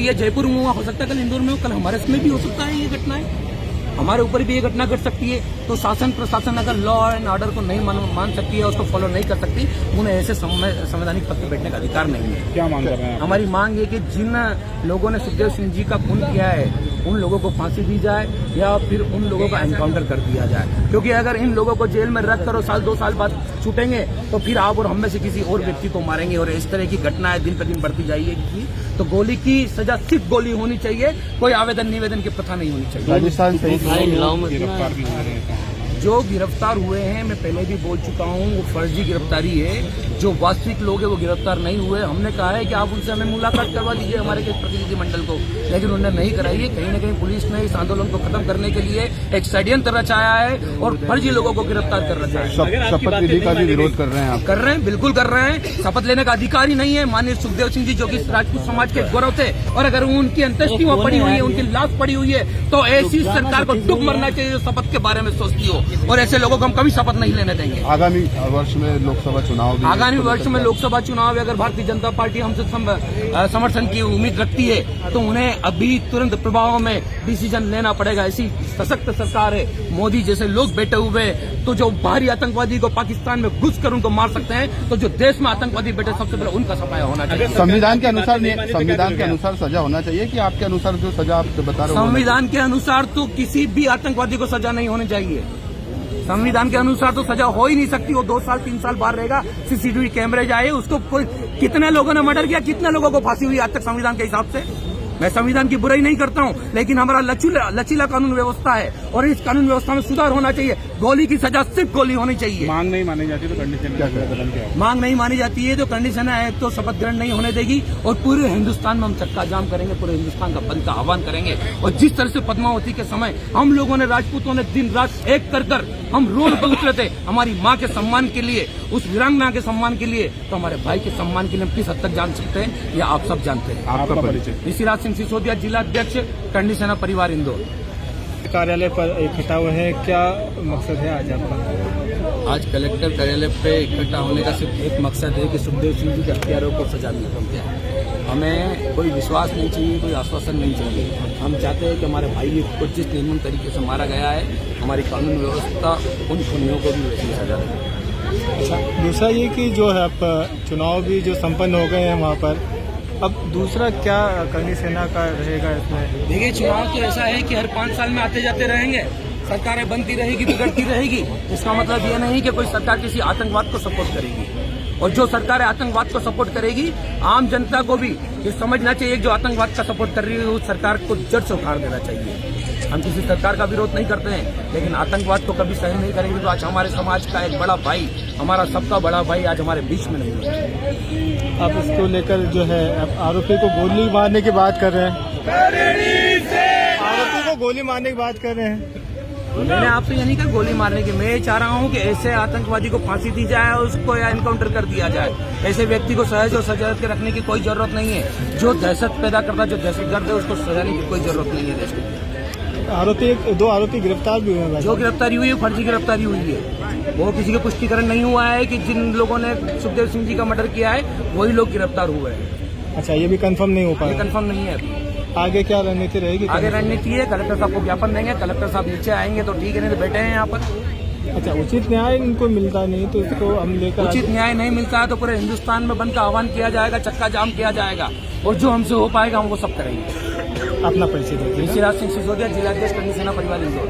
सकती है, जयपुर में हुआ हो सकता है, कल इंदौर में हो, कल हमारे इसमें भी हो सकता है ये घटनाएं, हमारे ऊपर भी ये घटना घट सकती है। तो शासन प्रशासन अगर लॉ एंड ऑर्डर को नहीं मान सकती है, उसको फॉलो नहीं कर सकती, उन्हें ऐसे संवैधानिक पद पर बैठने का अधिकार नहीं है। क्या मांग कर रहे हैं? हमारी मांग है कि जिन लोगों ने सुखदेव सिंह जी का खून किया है उन लोगों को फांसी दी जाए या फिर उन लोगों का एनकाउंटर कर दिया जाए, क्योंकि अगर इन लोगों को जेल में रख कर 1-2 साल बाद छूटेंगे तो फिर आप और हम में से किसी और व्यक्ति को मारेंगे और इस तरह की घटनाएं दिन पर दिन बढ़ती जाएगी। तो गोली की सजा सिर्फ गोली होनी चाहिए, कोई आवेदन निवेदन की प्रथा नहीं होनी चाहिए। राजस्थान सहित गिरफ्तार भी हुए हैं। जो गिरफ्तार हुए हैं, मैं पहले भी बोल चुका हूं, वो फर्जी गिरफ्तारी है। जो वास्तविक लोग हैं वो गिरफ्तार नहीं हुए। हमने कहा है कि आप उनसे हमें मुलाकात करवा दीजिए, हमारे के प्रतिनिधिमंडल को, लेकिन उन्होंने नहीं कराई है। कहीं न कहीं पुलिस ने इस आंदोलन को खत्म करने के लिए एक षड्यंत्र रचाया है और फर्जी लोगों को गिरफ्तार कर रखा है। शपथ विधि का भी विरोध कर रहे हैं आप? कर रहे हैं, बिल्कुल कर रहे हैं। शपथ लेने का अधिकार ही नहीं है। माननीय सुखदेव सिंह जी जो कि राजपूत समाज के गौरव थे, और अगर उनकी अंत्येष्टि वहाँ पड़ी हुई है, उनकी लाश पड़ी हुई है, तो ऐसी सरकार को डूब मरना चाहिए जो शपथ के बारे में सोचती हो, और ऐसे लोगों को हम कभी शपथ नहीं लेने देंगे। आगामी वर्ष में लोकसभा चुनाव भी, आगामी वर्ष में लोकसभा चुनाव अगर भारतीय जनता पार्टी हमसे समर्थन की उम्मीद रखती है तो उन्हें अभी तुरंत प्रभाव में डिसीजन लेना पड़ेगा। ऐसी सशक्त सरकार है, मोदी जैसे लोग बैठे हुए, तो जो बाहरी आतंकवादी को पाकिस्तान में घुस कर उनको मार सकते हैं, तो जो देश में आतंकवादी बैठे सबसे पहले उनका सफाया होना चाहिए। संविधान के अनुसार सजा होना चाहिए कि आपके अनुसार जो सजा आप बता रहे हो? संविधान के अनुसार तो किसी भी आतंकवादी को सजा नहीं होनी चाहिए। संविधान के अनुसार तो सजा हो ही नहीं सकती। वो 2 साल 3 साल बाहर रहेगा, सीसीटीवी कैमरे जाए, उसको कोई कितने लोगों ने मर्डर किया, कितने लोगों को फांसी हुई आज तक संविधान के हिसाब से। मैं संविधान की बुराई नहीं करता हूं, लेकिन हमारा लचीला कानून व्यवस्था है और इस कानून व्यवस्था में सुधार होना चाहिए। गोली की सजा सिर्फ गोली होनी चाहिए। मांग नहीं मानी जाती तो कंडीशन क्या है? मांग नहीं मानी जाती है तो कंडीशन है तो शपथ ग्रहण नहीं होने देगी, और पूरे हिंदुस्तान में हम चक्का जाम करेंगे, पूरे हिंदुस्तान का बंद का आह्वान करेंगे। और जिस तरह से पद्मावती के समय हम लोगों ने, राजपूतों ने दिन रात एक कर हम रोड पर उतरे थे हमारी माँ के सम्मान के लिए, उस वीरांगना के सम्मान के लिए, तो हमारे भाई के सम्मान के लिए हम किस हद तक जान सकते हैं या आप सब जानते हैं। आपका परिचय? ऋषिराज सिंह सिसोदिया, जिलाध्यक्ष टंडी सेना परिवार इंदौर। कार्यालय पर इकट्ठा हुए हैं, क्या मकसद है आज आपका? आज कलेक्टर कार्यालय पे इकट्ठा होने का सिर्फ एक मकसद है कि सुखदेव सिंह जी के हत्यारों को सजा मिल जाए। हमें कोई विश्वास नहीं चाहिए, कोई आश्वासन नहीं चाहिए। हम चाहते हैं कि हमारे भाई को जिस निर्मम तरीके से मारा गया है, हमारी कानून व्यवस्था उन खूनियों को भी वैसी सजा देगी। अच्छा, दूसरा ये कि जो है अब चुनाव भी जो संपन्न हो गए हैं वहाँ पर, अब दूसरा क्या करनी सेना का रहेगा इसमें? देखिए, चुनाव तो ऐसा है कि हर 5 साल में आते जाते रहेंगे, सरकारें बनती रहेगी, बिगड़ती रहेगी। इसका मतलब ये नहीं कि कोई सरकार किसी आतंकवाद को सपोर्ट करेगी, और जो सरकार आतंकवाद को सपोर्ट करेगी, आम जनता को भी ये समझना चाहिए कि जो आतंकवाद का सपोर्ट कर रही है उस सरकार को जड़ से उखाड़ देना चाहिए। हम किसी सरकार का विरोध नहीं करते हैं, लेकिन आतंकवाद को कभी सहन नहीं करेंगे। तो आज हमारे समाज का एक बड़ा भाई, हमारा सबका बड़ा भाई आज हमारे बीच में नहीं है। आप इसको लेकर जो है आरोपी को गोली मारने की बात कर रहे हैं, आरोपी को गोली मारने की बात कर रहे हैं। मैंने आपसे ये नहीं कहा गोली मारने की, मैं ये चाह रहा हूँ कि ऐसे आतंकवादी को फांसी दी जाए और उसको या एनकाउंटर कर दिया जाए। ऐसे व्यक्ति को सहज और सजात के रखने की कोई जरूरत नहीं है। जो दहशत पैदा करता, जो दहशतगर्द है, उसको सजाने की कोई जरूरत नहीं है देश में। दो आरोपी गिरफ्तार भी हुए हैं। जो गिरफ्तारी हुई है फर्जी गिरफ्तारी हुई है, वो किसी का पुष्टिकरण नहीं हुआ है कि जिन लोगों ने सुखदेव सिंह जी का मर्डर किया है वही लोग गिरफ्तार हुए हैं। अच्छा, ये भी कंफर्म नहीं हो पाया? कंफर्म नहीं है अभी। आगे क्या रणनीति रहेगी? आगे रणनीति है, कलेक्टर साहब को ज्ञापन देंगे, कलेक्टर साहब नीचे आएंगे तो ठीक है, नहीं तो बैठे हैं यहाँ पर। अच्छा, उचित न्याय इनको मिलता नहीं तो इसको हम लेकर, उचित न्याय नहीं मिलता है तो पूरे हिंदुस्तान में बंद का आह्वान किया जाएगा, चक्का जाम किया जाएगा, और जो हमसे हो पाएगा हम वो सब करेंगे। अपना परिचय दीजिए। ऋषिराज सिंह सिसोदिया, जिलाध्यक्ष टंडी सेना परिवार इंदौर।